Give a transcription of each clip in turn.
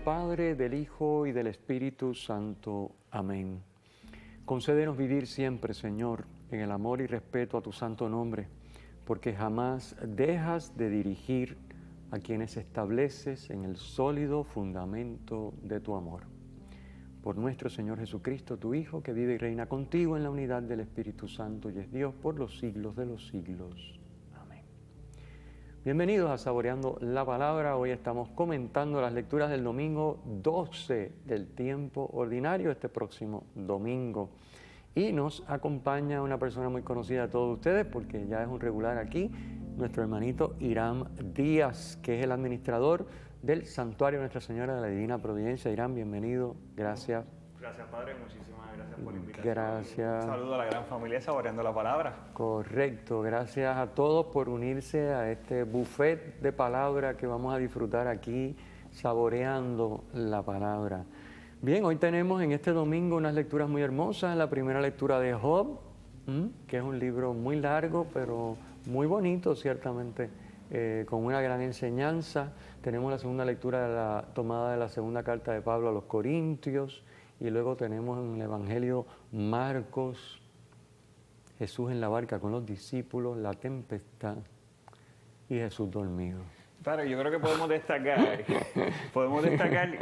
Padre, del Hijo y del Espíritu Santo. Amén. Concédenos vivir siempre, Señor, en el amor y respeto a tu santo nombre, porque jamás dejas de dirigir a quienes estableces en el sólido fundamento de tu amor. Por nuestro Señor Jesucristo, tu Hijo, que vive y reina contigo en la unidad del Espíritu Santo y es Dios por los siglos de los siglos. Amén. Bienvenidos a Saboreando la Palabra. Hoy estamos comentando las lecturas del domingo 12 del tiempo ordinario, este próximo domingo. Y nos acompaña una persona muy conocida a todos ustedes, porque ya es un regular aquí, nuestro hermanito Irán Díaz, que es el administrador del Santuario Nuestra Señora de la Divina Providencia. Irán, bienvenido. Gracias. Gracias, Padre. Muchísimas gracias por la invitación. Gracias. Un saludo a la gran familia Saboreando la Palabra. Correcto. Gracias a todos por unirse a este buffet de palabra que vamos a disfrutar aquí, saboreando la palabra. Bien, hoy tenemos en este domingo unas lecturas muy hermosas. La primera lectura de Job, que es un libro muy largo, pero muy bonito, ciertamente, con una gran enseñanza. Tenemos la segunda lectura tomada de la segunda carta de Pablo a los Corintios. Y luego tenemos en el Evangelio Marcos, Jesús en la barca con los discípulos, la tempestad y Jesús dormido. Padre, yo creo que podemos destacar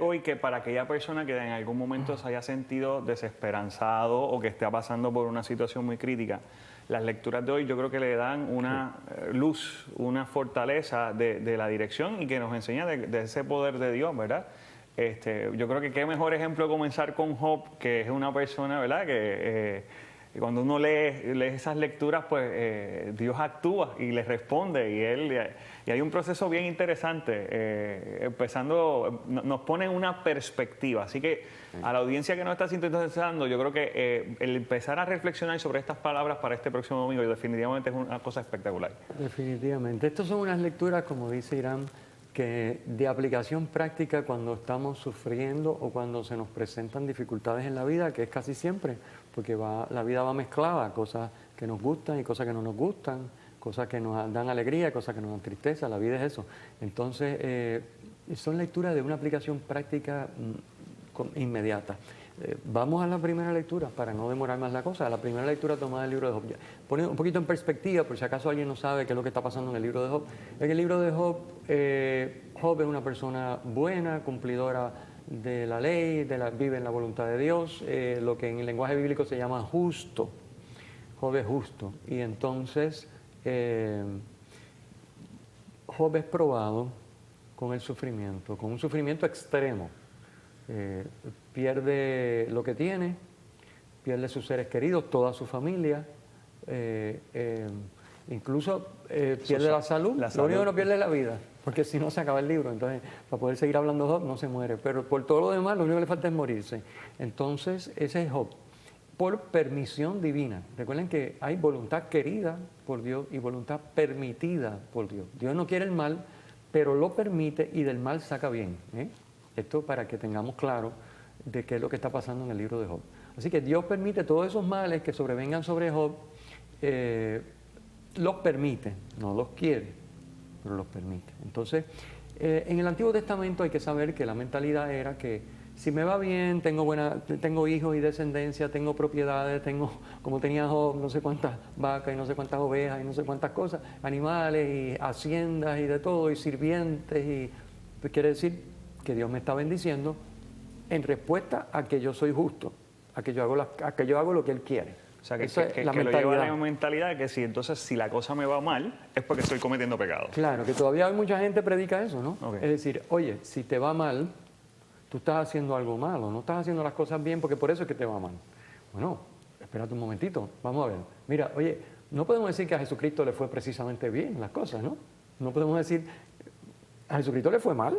hoy que para aquella persona que en algún momento se haya sentido desesperanzado o que esté pasando por una situación muy crítica, las lecturas de hoy yo creo que le dan una luz, una fortaleza de la dirección y que nos enseña de ese poder de Dios, ¿verdad? Yo creo que qué mejor ejemplo comenzar con Job, que es una persona, ¿verdad? Que cuando uno lee esas lecturas, pues Dios actúa y le responde y hay un proceso bien interesante, nos pone en una perspectiva. Así que a la audiencia que nos está sintonizando, yo creo que el empezar a reflexionar sobre estas palabras para este próximo domingo definitivamente es una cosa espectacular. Definitivamente. Estas son unas lecturas, como dice Irán, que de aplicación práctica cuando estamos sufriendo o cuando se nos presentan dificultades en la vida, que es casi siempre, porque la vida va mezclada, cosas que nos gustan y cosas que no nos gustan, cosas que nos dan alegría, cosas que nos dan tristeza, la vida es eso. Entonces, son lecturas de una aplicación práctica inmediata. Vamos a la primera lectura para no demorar más la cosa. La primera lectura tomada del libro de Job. Pone un poquito en perspectiva, por si acaso alguien no sabe qué es lo que está pasando en el libro de Job. En el libro de Job, Job es una persona buena, cumplidora de la ley, vive en la voluntad de Dios, lo que en el lenguaje bíblico se llama justo. Job es justo. Y entonces, Job es probado con el sufrimiento, con un sufrimiento extremo. Pierde lo que tiene, pierde sus seres queridos, toda su familia, incluso pierde la salud. Lo único que no pierde es la vida, porque si no se acaba el libro. Entonces, para poder seguir hablando Job, no se muere. Pero por todo lo demás, lo único que le falta es morirse. Entonces, ese es Job, por permisión divina. Recuerden que hay voluntad querida por Dios y voluntad permitida por Dios. Dios no quiere el mal, pero lo permite y del mal saca bien. Esto para que tengamos claro de qué es lo que está pasando en el libro de Job. Así que Dios permite todos esos males que sobrevengan sobre Job, los permite, no los quiere, pero los permite. Entonces, en el Antiguo Testamento hay que saber que la mentalidad era que si me va bien, tengo hijos y descendencia, tengo propiedades, tengo, como tenía Job, no sé cuántas vacas y no sé cuántas ovejas y no sé cuántas cosas, animales y haciendas y de todo, y sirvientes, y pues quiere decir que Dios me está bendiciendo en respuesta a que yo soy justo, a que yo hago lo que Él quiere. O sea, que la lo lleva a la mentalidad de que si la cosa me va mal, es porque estoy cometiendo pecado. Claro, que todavía hay mucha gente predica eso, ¿no? Okay. Es decir, oye, si te va mal, tú estás haciendo algo malo, no estás haciendo las cosas bien porque por eso es que te va mal. Bueno, espérate un momentito, vamos a ver. Mira, oye, no podemos decir que a Jesucristo le fue precisamente bien las cosas, ¿no? No podemos decir, a Jesucristo le fue mal.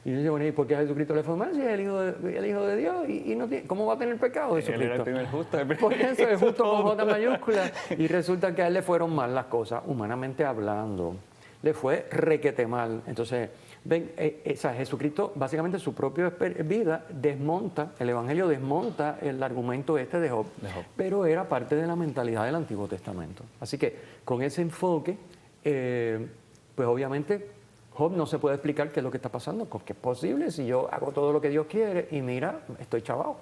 Y yo digo, bueno, ¿y por qué a Jesucristo le fue mal si es el Hijo de Dios? Y no tiene, ¿cómo va a tener pecado Jesucristo? Él era el primer justo. Por eso es justo con J mayúscula. Y resulta que a él le fueron mal las cosas, humanamente hablando. Le fue requete mal. Entonces, ven, Jesucristo, básicamente su propia vida desmonta, el Evangelio desmonta el argumento de Job, pero era parte de la mentalidad del Antiguo Testamento. Así que con ese enfoque, pues obviamente Job no se puede explicar qué es lo que está pasando, porque es posible si yo hago todo lo que Dios quiere y mira, estoy chavado.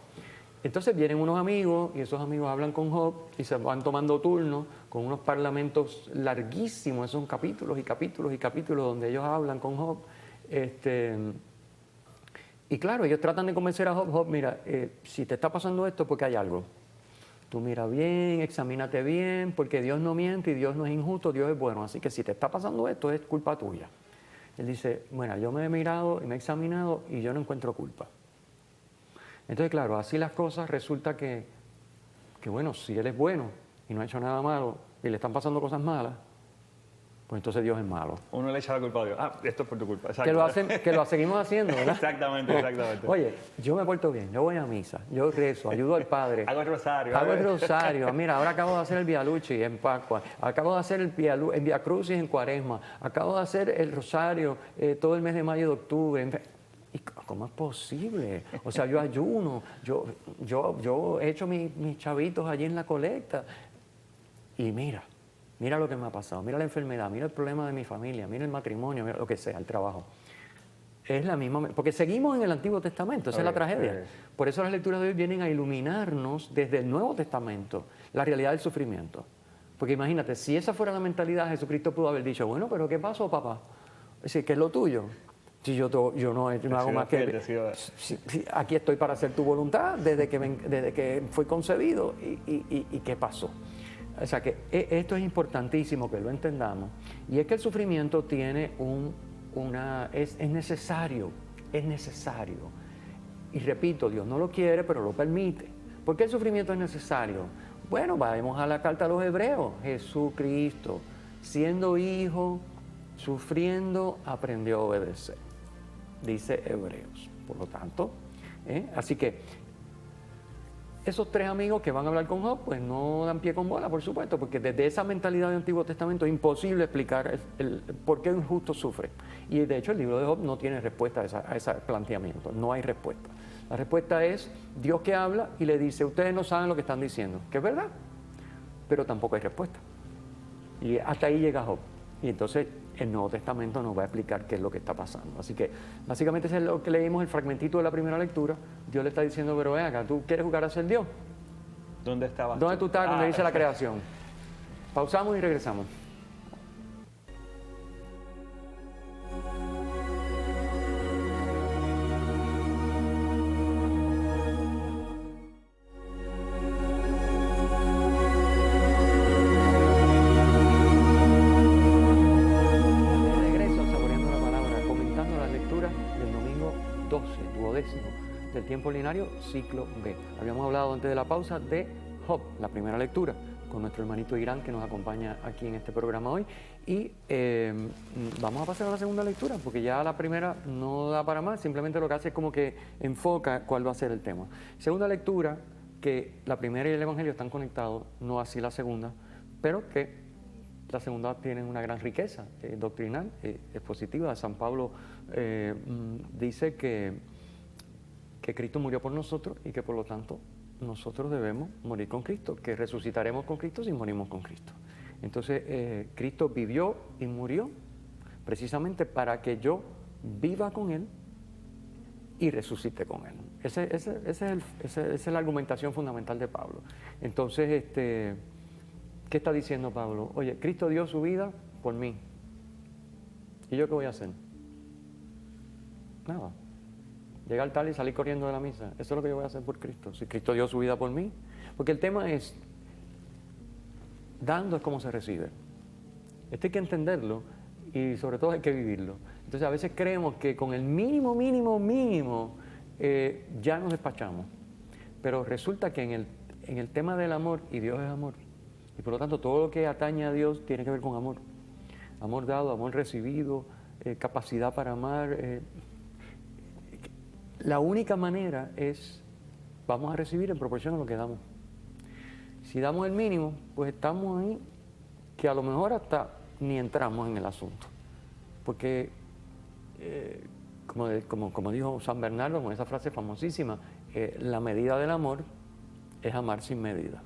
Entonces vienen unos amigos y esos amigos hablan con Job y se van tomando turnos con unos parlamentos larguísimos, esos son capítulos y capítulos y capítulos donde ellos hablan con Job. Y claro, ellos tratan de convencer a Job, mira, si te está pasando esto, porque hay algo. Tú mira bien, examínate bien, porque Dios no miente y Dios no es injusto, Dios es bueno. Así que si te está pasando esto, es culpa tuya. Él dice, bueno, yo me he mirado y me he examinado y yo no encuentro culpa. Entonces, claro, así las cosas, resulta que bueno, si Él es bueno y no ha hecho nada malo y le están pasando cosas malas, pues entonces Dios es malo. Uno le echa la culpa a Dios. Esto es por tu culpa. Exacto. Que lo seguimos haciendo, ¿verdad? Exactamente. Oye, yo me porto bien, yo voy a misa, yo rezo, ayudo al Padre. Hago el rosario. Mira, ahora acabo de hacer el Via Lucis en Pascua, acabo de hacer el Via Crucis en Cuaresma, acabo de hacer el rosario todo el mes de mayo y de octubre. ¿Y cómo es posible? O sea, yo ayuno, yo he hecho mis chavitos allí en la colecta y mira lo que me ha pasado, mira la enfermedad, mira el problema de mi familia, mira el matrimonio, mira lo que sea, el trabajo. Es la misma, porque seguimos en el Antiguo Testamento, esa es la tragedia. Por eso las lecturas de hoy vienen a iluminarnos desde el Nuevo Testamento la realidad del sufrimiento. Porque imagínate, si esa fuera la mentalidad, Jesucristo pudo haber dicho, bueno, pero ¿qué pasó, papá? Es decir, ¿qué es lo tuyo? Si yo no hago más que... aquí estoy para hacer tu voluntad desde que fui concebido. ¿Y qué pasó? O sea que esto es importantísimo que lo entendamos. Y es que el sufrimiento tiene es necesario. Y repito, Dios no lo quiere, pero lo permite. ¿Por qué el sufrimiento es necesario? Bueno, vamos a la carta a los Hebreos. Jesucristo, siendo hijo, sufriendo, aprendió a obedecer. Dice Hebreos. Por lo tanto, así que esos tres amigos que van a hablar con Job, pues no dan pie con bola, por supuesto, porque desde esa mentalidad del Antiguo Testamento es imposible explicar por qué un justo sufre. Y de hecho el libro de Job no tiene respuesta a ese planteamiento, no hay respuesta. La respuesta es Dios que habla y le dice, ustedes no saben lo que están diciendo, que es verdad, pero tampoco hay respuesta. Y hasta ahí llega Job. Y entonces el Nuevo Testamento nos va a explicar qué es lo que está pasando. Así que básicamente eso es lo que leímos, el fragmentito de la primera lectura. Dios le está diciendo, pero ven acá, ¿tú quieres jugar a ser Dios? ¿Dónde estabas? ¿Dónde tú estabas cuando dice la creación? Pausamos y regresamos. Del tiempo ordinario, ciclo B. Habíamos hablado antes de la pausa de Job, la primera lectura, con nuestro hermanito Irán que nos acompaña aquí en este programa hoy. Y vamos a pasar a la segunda lectura, porque ya la primera no da para más, simplemente lo que hace es como que enfoca cuál va a ser el tema. Segunda lectura, que la primera y el Evangelio están conectados, no así la segunda, pero que la segunda tiene una gran riqueza doctrinal, expositiva. San Pablo dice que Cristo murió por nosotros y que por lo tanto nosotros debemos morir con Cristo, que resucitaremos con Cristo si morimos con Cristo. Entonces Cristo vivió y murió precisamente para que yo viva con Él y resucite con Él. Esa es la argumentación fundamental de Pablo. Entonces, ¿qué está diciendo Pablo? Oye, Cristo dio su vida por mí. ¿Y yo qué voy a hacer? Nada. Llegar tarde y salir corriendo de la misa. Eso es lo que yo voy a hacer por Cristo. Si Cristo dio su vida por mí. Porque el tema es, dando es como se recibe. Esto hay que entenderlo y sobre todo hay que vivirlo. Entonces a veces creemos que con el mínimo ya nos despachamos. Pero resulta que en el tema del amor, y Dios es amor, y por lo tanto todo lo que atañe a Dios tiene que ver con amor. Amor dado, amor recibido, capacidad para amar. La única manera es, vamos a recibir en proporción a lo que damos. Si damos el mínimo, pues estamos ahí, que a lo mejor hasta ni entramos en el asunto. Porque, como dijo San Bernardo con esa frase famosísima, la medida del amor es amar sin medida.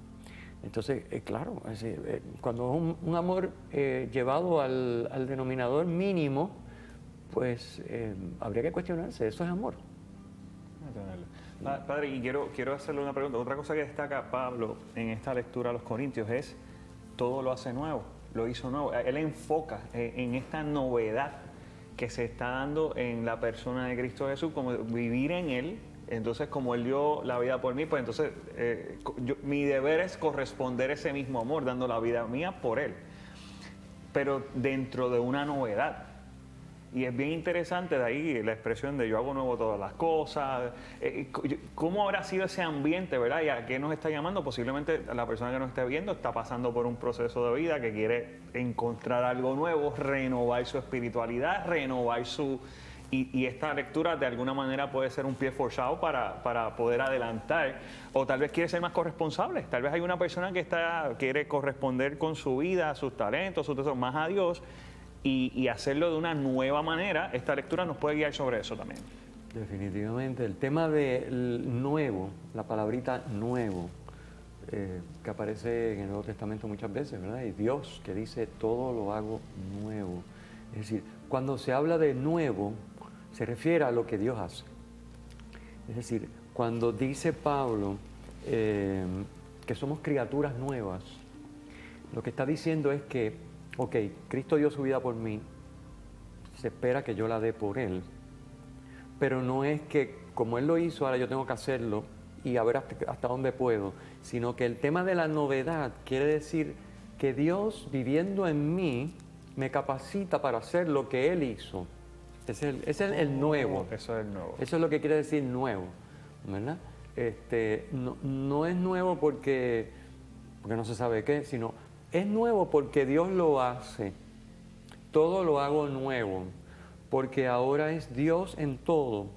Entonces, claro, es decir, cuando es un amor llevado al denominador mínimo, pues habría que cuestionarse, eso es amor. Padre, y quiero hacerle una pregunta. Otra cosa que destaca Pablo en esta lectura a los Corintios es todo lo hace nuevo, lo hizo nuevo. Él enfoca en esta novedad que se está dando en la persona de Cristo Jesús, como vivir en Él. Entonces, como Él dio la vida por mí, pues entonces mi deber es corresponder ese mismo amor, dando la vida mía por Él. Pero dentro de una novedad. Y es bien interesante de ahí la expresión de yo hago nuevo todas las cosas. ¿Cómo habrá sido ese ambiente, verdad? ¿Y a qué nos está llamando? Posiblemente la persona que nos esté viendo está pasando por un proceso de vida que quiere encontrar algo nuevo, renovar su espiritualidad, renovar su... Y esta lectura de alguna manera puede ser un pie forzado para poder adelantar. O tal vez quiere ser más corresponsable. Tal vez hay una persona que quiere corresponder con su vida, sus talentos, sus tesoros, más a Dios. Y hacerlo de una nueva manera. Esta lectura nos puede guiar sobre eso también. Definitivamente. El tema del nuevo, la palabrita nuevo, que aparece en el Nuevo Testamento muchas veces, ¿verdad? Y Dios que dice, todo lo hago nuevo. Es decir, cuando se habla de nuevo, se refiere a lo que Dios hace. Es decir, cuando dice Pablo que somos criaturas nuevas, lo que está diciendo es que ok, Cristo dio su vida por mí, se espera que yo la dé por Él, pero no es que como Él lo hizo, ahora yo tengo que hacerlo y a ver hasta dónde puedo, sino que el tema de la novedad quiere decir que Dios viviendo en mí me capacita para hacer lo que Él hizo. Ese es el nuevo. Eso es el nuevo. Eso es lo que quiere decir nuevo, ¿verdad? No es nuevo porque no se sabe qué, sino es nuevo porque Dios lo hace. Todo lo hago nuevo, porque ahora es Dios en todo.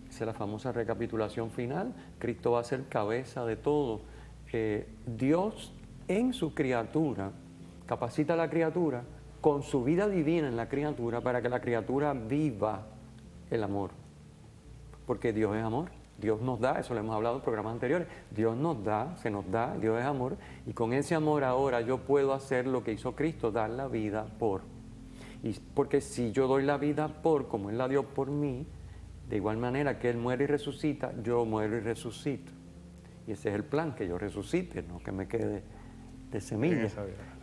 Esa es la famosa recapitulación final. Cristo va a ser cabeza de todo. Dios en su criatura capacita a la criatura con su vida divina en la criatura para que la criatura viva el amor. Porque Dios es amor. Dios nos da, eso lo hemos hablado en programas anteriores, Dios nos da, se nos da, Dios es amor, y con ese amor ahora yo puedo hacer lo que hizo Cristo, dar la vida por. Y porque si yo doy la vida por, como Él la dio por mí, de igual manera que Él muere y resucita, yo muero y resucito. Y ese es el plan, que yo resucite, no que me quede de semilla.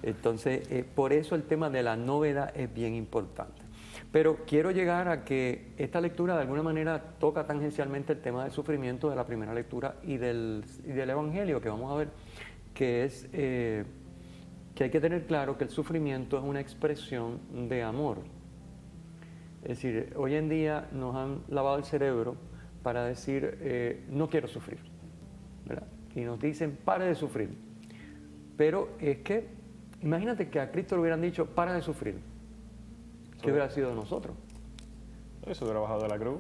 Entonces, por eso el tema de la novedad es bien importante. Pero quiero llegar a que esta lectura de alguna manera toca tangencialmente el tema del sufrimiento de la primera lectura y del Evangelio, que vamos a ver, que es que hay que tener claro que el sufrimiento es una expresión de amor. Es decir, hoy en día nos han lavado el cerebro para decir, no quiero sufrir, ¿verdad? Y nos dicen, pare de sufrir. Pero es que, imagínate que a Cristo le hubieran dicho, para de sufrir. ¿Qué hubiera sido de nosotros? Eso hubiera bajado de la cruz.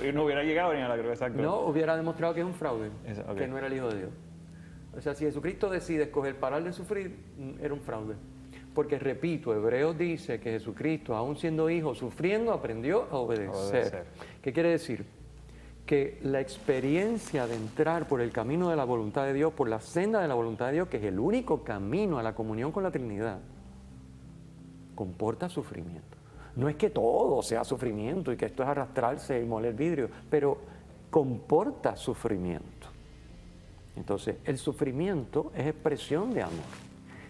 Y no hubiera llegado ni a la cruz, exacto. No, hubiera demostrado que es un fraude, Okay. que no era el Hijo de Dios. O sea, si Jesucristo decide escoger parar de sufrir, era un fraude. Porque, repito, Hebreos dice que Jesucristo, aún siendo hijo, sufriendo, aprendió a obedecer. ¿Qué quiere decir? Que la experiencia de entrar por el camino de la voluntad de Dios, por la senda de la voluntad de Dios, que es el único camino a la comunión con la Trinidad, comporta sufrimiento. No es que todo sea sufrimiento y que esto es arrastrarse y moler vidrio, pero comporta sufrimiento. Entonces, el sufrimiento es expresión de amor.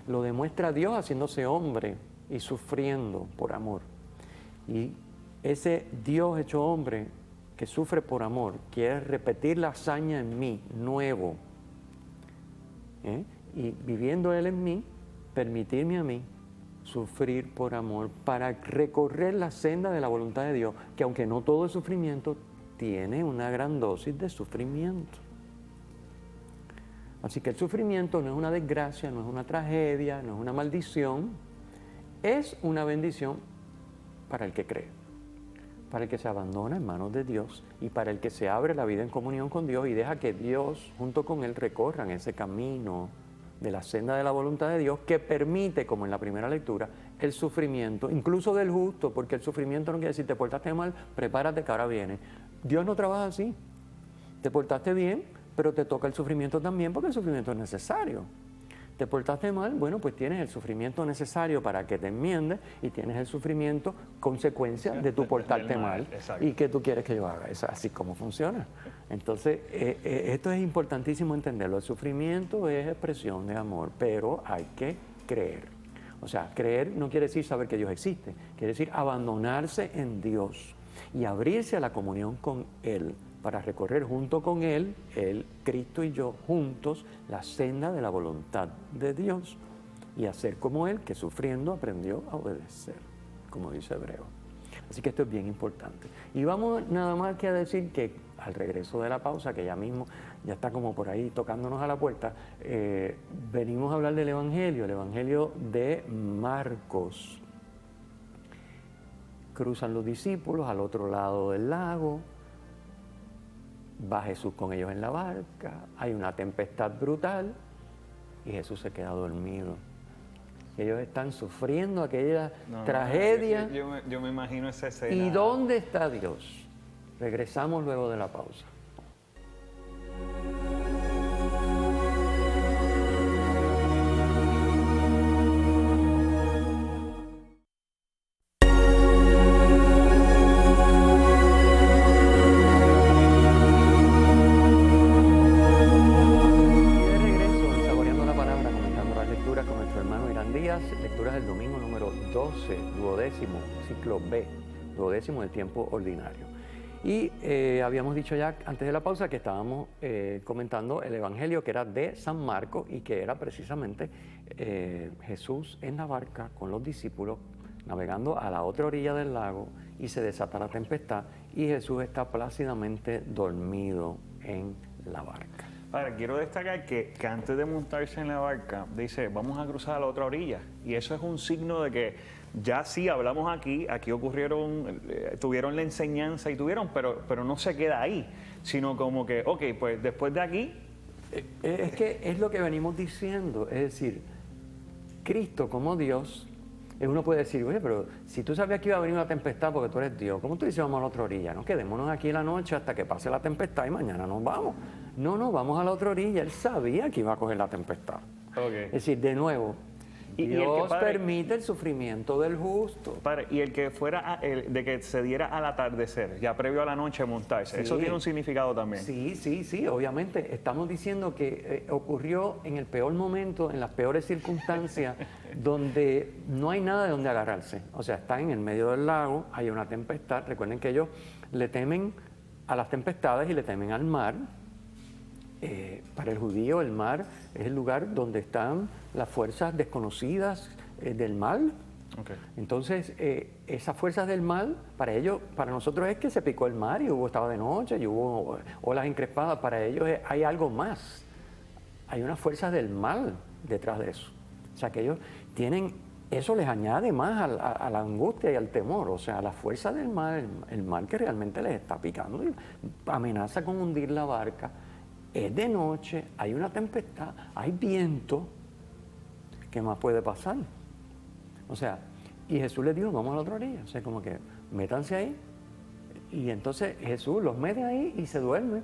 Lo demuestra Dios haciéndose hombre y sufriendo por amor. Y ese Dios hecho hombre que sufre por amor quiere repetir la hazaña en mí, nuevo. Y viviendo Él en mí, permitirme a mí sufrir por amor para recorrer la senda de la voluntad de Dios, que aunque no todo es sufrimiento, tiene una gran dosis de sufrimiento. Así que el sufrimiento no es una desgracia, no es una tragedia, no es una maldición, es una bendición para el que cree, para el que se abandona en manos de Dios y para el que se abre la vida en comunión con Dios y deja que Dios junto con Él recorran ese camino de la senda de la voluntad de Dios que permite, como en la primera lectura, el sufrimiento, incluso del justo, porque el sufrimiento no quiere decir te portaste mal, prepárate que ahora viene. Dios no trabaja así. Te portaste bien, pero te toca el sufrimiento también porque el sufrimiento es necesario. Te portaste mal, bueno, pues tienes el sufrimiento necesario para que te enmiendes y tienes el sufrimiento consecuencia de tu portarte mal. Exacto. ¿Y qué tú quieres que yo haga? Es así como funciona. Entonces, esto es importantísimo entenderlo. El sufrimiento es expresión de amor, pero hay que creer. O sea, creer no quiere decir saber que Dios existe, quiere decir abandonarse en Dios y abrirse a la comunión con Él, para recorrer junto con Él, Cristo y yo, juntos, la senda de la voluntad de Dios y hacer como Él, que sufriendo aprendió a obedecer, como dice Hebreo. Así que esto es bien importante. Y vamos nada más que a decir que al regreso de la pausa, que ya mismo ya está como por ahí tocándonos a la puerta, venimos a hablar del Evangelio de Marcos. Cruzan los discípulos al otro lado del lago, va Jesús con ellos en la barca, hay una tempestad brutal y Jesús se queda dormido. Ellos están sufriendo aquella tragedia. Yo me imagino esa escena. ¿Y dónde está Dios? Regresamos luego de la pausa. Ciclo B, duodécimo del tiempo ordinario. Y habíamos dicho ya antes de la pausa que estábamos comentando el Evangelio que era de San Marcos y que era precisamente Jesús en la barca con los discípulos navegando a la otra orilla del lago y se desata la tempestad y Jesús está plácidamente dormido en la barca. Padre, quiero destacar que antes de montarse en la barca dice, vamos a cruzar a la otra orilla. Y eso es un signo de que ya sí hablamos aquí ocurrieron, tuvieron la enseñanza y pero no se queda ahí, sino como que, ok, pues después de aquí... Es que es lo que venimos diciendo, es decir, Cristo como Dios, uno puede decir, oye, pero si tú sabías que iba a venir una tempestad porque tú eres Dios, ¿cómo tú dices vamos a la otra orilla? No, quedémonos aquí la noche hasta que pase la tempestad y mañana nos vamos. No, vamos a la otra orilla. Él sabía que iba a coger la tempestad. Okay. Es decir, de nuevo, Dios permite el sufrimiento del justo. Padre, y el que fuera, de que se diera al atardecer, ya previo a la noche montarse, sí. Eso tiene un significado también. Sí, obviamente. Estamos diciendo que ocurrió en el peor momento, en las peores circunstancias, donde no hay nada de donde agarrarse. O sea, está en el medio del lago, hay una tempestad. Recuerden que ellos le temen a las tempestades y le temen al mar. Para el judío el mar es el lugar donde están las fuerzas desconocidas del mal. Okay. Entonces, esas fuerzas del mal, para ellos, para nosotros es que se picó el mar y estaba de noche y hubo olas encrespadas. Para ellos hay algo más. Hay unas fuerzas del mal detrás de eso. O sea, que ellos tienen, eso les añade más a la angustia y al temor. O sea, la fuerza del mal, el mal que realmente les está picando, y amenaza con hundir la barca. Es de noche, hay una tempestad, hay viento. ¿Qué más puede pasar? O sea, y Jesús les dijo, vamos a la otra orilla. O sea, como que métanse ahí. Y entonces Jesús los mete ahí y se duerme.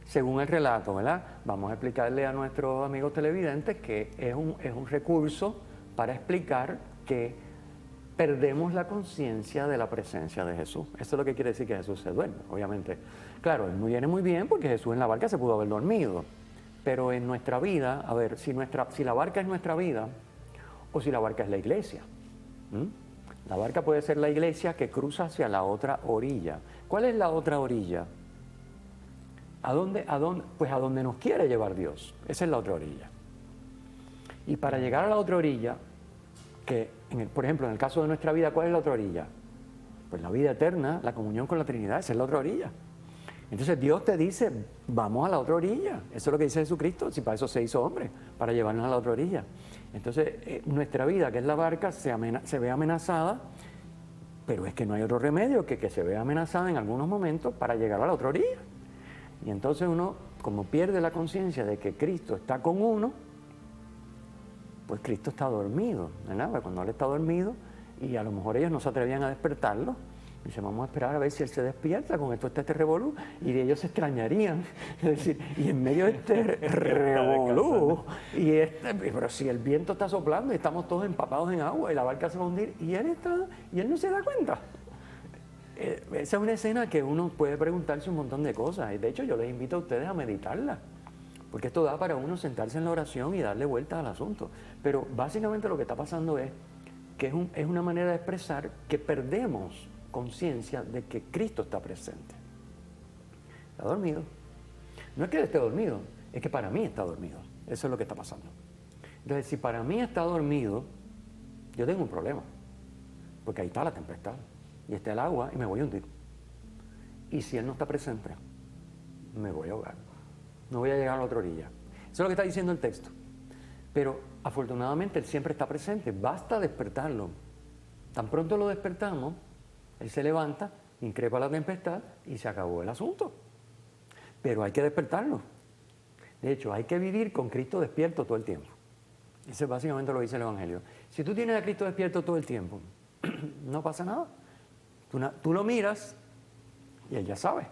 Según el relato, ¿verdad? Vamos a explicarle a nuestros amigos televidentes que es un recurso para explicar que perdemos la conciencia de la presencia de Jesús. Eso es lo que quiere decir que Jesús se duerme, obviamente. Claro, él viene muy bien porque Jesús en la barca se pudo haber dormido. Pero en nuestra vida, a ver, si la barca es nuestra vida o si la barca es la iglesia. La barca puede ser la iglesia que cruza hacia la otra orilla. ¿Cuál es la otra orilla? ¿A dónde? Pues a donde nos quiere llevar Dios. Esa es la otra orilla. Y para llegar a la otra orilla, por ejemplo, en el caso de nuestra vida, ¿cuál es la otra orilla? Pues la vida eterna, la comunión con la Trinidad, esa es la otra orilla. Entonces Dios te dice, vamos a la otra orilla. Eso es lo que dice Jesucristo, si para eso se hizo hombre, para llevarnos a la otra orilla. Entonces nuestra vida, que es la barca, se ve amenazada, pero es que no hay otro remedio que se vea amenazada en algunos momentos para llegar a la otra orilla. Y entonces uno, como pierde la conciencia de que Cristo está con uno, pues Cristo está dormido, ¿verdad? Cuando Él está dormido, y a lo mejor ellos no se atrevían a despertarlo, Dice, vamos a esperar a ver si él se despierta, con esto está este revolú, y ellos se extrañarían. Es decir, y en medio de este revolú, pero si el viento está soplando y estamos todos empapados en agua y la barca se va a hundir, y él no se da cuenta. Esa es una escena que uno puede preguntarse un montón de cosas. Y de hecho, yo les invito a ustedes a meditarla, porque esto da para uno sentarse en la oración y darle vueltas al asunto. Pero básicamente lo que está pasando es que es una manera de expresar que perdemos conciencia de que Cristo está presente. Está dormido. No es que él esté dormido, es que para mí está dormido. Eso es lo que está pasando. Entonces, si para mí está dormido, yo tengo un problema, porque ahí está la tempestad, y está el agua, y me voy a hundir. Y si él no está presente, me voy a ahogar. No voy a llegar a la otra orilla. Eso es lo que está diciendo el texto. Pero afortunadamente él siempre está presente, basta despertarlo. Tan pronto lo despertamos, él se levanta, increpa la tempestad y se acabó el asunto. Pero hay que despertarlo. De hecho, hay que vivir con Cristo despierto todo el tiempo. Eso es básicamente lo que dice el Evangelio. Si tú tienes a Cristo despierto todo el tiempo, no pasa nada. Tú lo miras y él ya sabe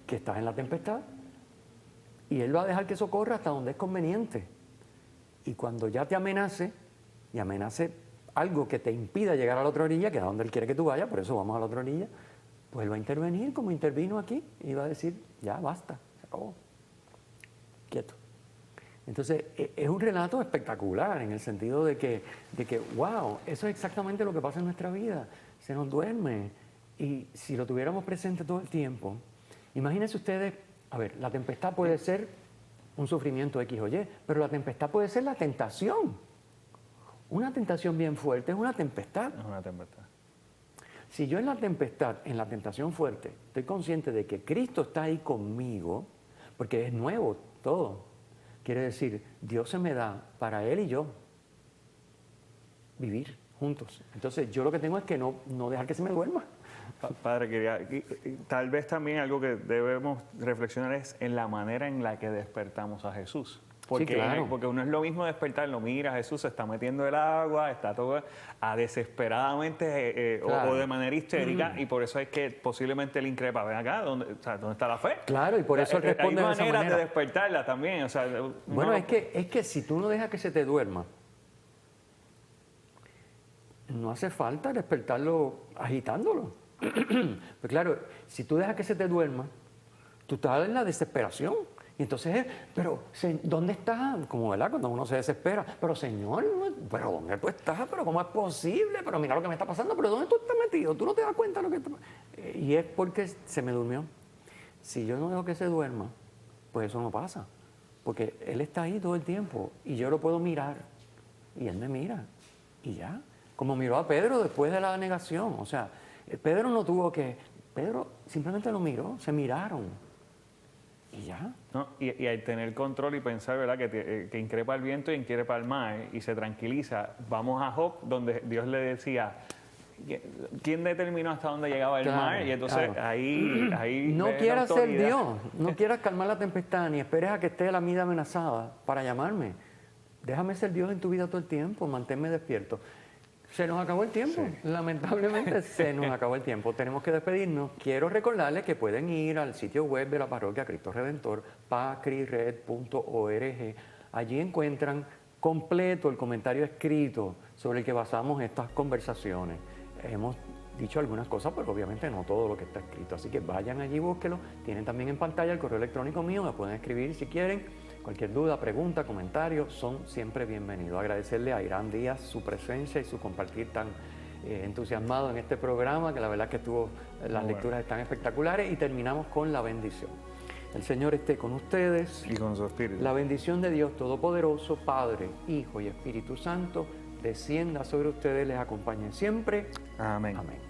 que estás en la tempestad y él va a dejar que eso corra hasta donde es conveniente. Y cuando ya te amenace, y amenace algo que te impida llegar a la otra orilla, que es a donde él quiere que tú vayas, por eso vamos a la otra orilla, pues él va a intervenir como intervino aquí y va a decir, ya basta, se acabó, quieto. Entonces, es un relato espectacular en el sentido de que, wow, eso es exactamente lo que pasa en nuestra vida, se nos duerme. Y si lo tuviéramos presente todo el tiempo, imagínense ustedes, a ver, la tempestad puede ser un sufrimiento X o Y, pero la tempestad puede ser la tentación. Una tentación bien fuerte es una tempestad. Es una tempestad. Si yo en la tempestad, en la tentación fuerte, estoy consciente de que Cristo está ahí conmigo, porque es nuevo todo, quiere decir, Dios se me da para Él y yo vivir juntos. Entonces yo lo que tengo es que no dejar que se me duerma. Padre, tal vez también algo que debemos reflexionar es en la manera en la que despertamos a Jesús. Porque, sí, claro. Porque uno es lo mismo despertar, lo mira, Jesús se está metiendo el agua, está todo desesperadamente claro. o de manera histérica, y por eso es que posiblemente él increpa, ven acá, ¿dónde está la fe? Claro, y por eso él responde de esa manera. Hay maneras de despertarla también. O sea, bueno, es que si tú no dejas que se te duerma, no hace falta despertarlo agitándolo. Pues claro, si tú dejas que se te duerma, tú estás en la desesperación. Y entonces, pero ¿dónde estás? Como, ¿verdad? Cuando uno se desespera. Pero Señor, ¿pero dónde tú estás? ¿Pero cómo es posible? Pero mira lo que me está pasando. ¿Pero dónde tú estás metido? ¿Tú no te das cuenta de lo que está pasando? Y es porque se me durmió. Si yo no dejo que se duerma, pues eso no pasa. Porque Él está ahí todo el tiempo. Y yo lo puedo mirar. Y Él me mira. Y ya. Como miró a Pedro después de la negación. O sea, Pedro no tuvo que... Pedro simplemente lo miró. Se miraron. Y ya. ¿No? Y al tener control y pensar, ¿verdad?, que increpa el viento y increpa el mar y se tranquiliza. Vamos a Job, donde Dios le decía, ¿quién determinó hasta dónde llegaba el mar? Y entonces ahí no quieras ser Dios, no quieras calmar la tempestad, ni esperes a que esté la vida amenazada para llamarme. Déjame ser Dios en tu vida todo el tiempo, manténme despierto. Se nos acabó el tiempo, sí. Lamentablemente se nos acabó el tiempo, tenemos que despedirnos. Quiero recordarles que pueden ir al sitio web de la parroquia Cristo Redentor, pacrired.org. Allí encuentran completo el comentario escrito sobre el que basamos estas conversaciones. Hemos dicho algunas cosas, pero obviamente no todo lo que está escrito, así que vayan allí, búsquenlo. Tienen también en pantalla el correo electrónico mío, me pueden escribir si quieren. Cualquier duda, pregunta, comentario, son siempre bienvenidos. Agradecerle a Irán Díaz su presencia y su compartir tan entusiasmado en este programa, que la verdad que las lecturas están espectaculares. Y terminamos con la bendición. El Señor esté con ustedes. Y con su espíritu. La bendición de Dios Todopoderoso, Padre, Hijo y Espíritu Santo, descienda sobre ustedes, les acompañe siempre. Amén. Amén.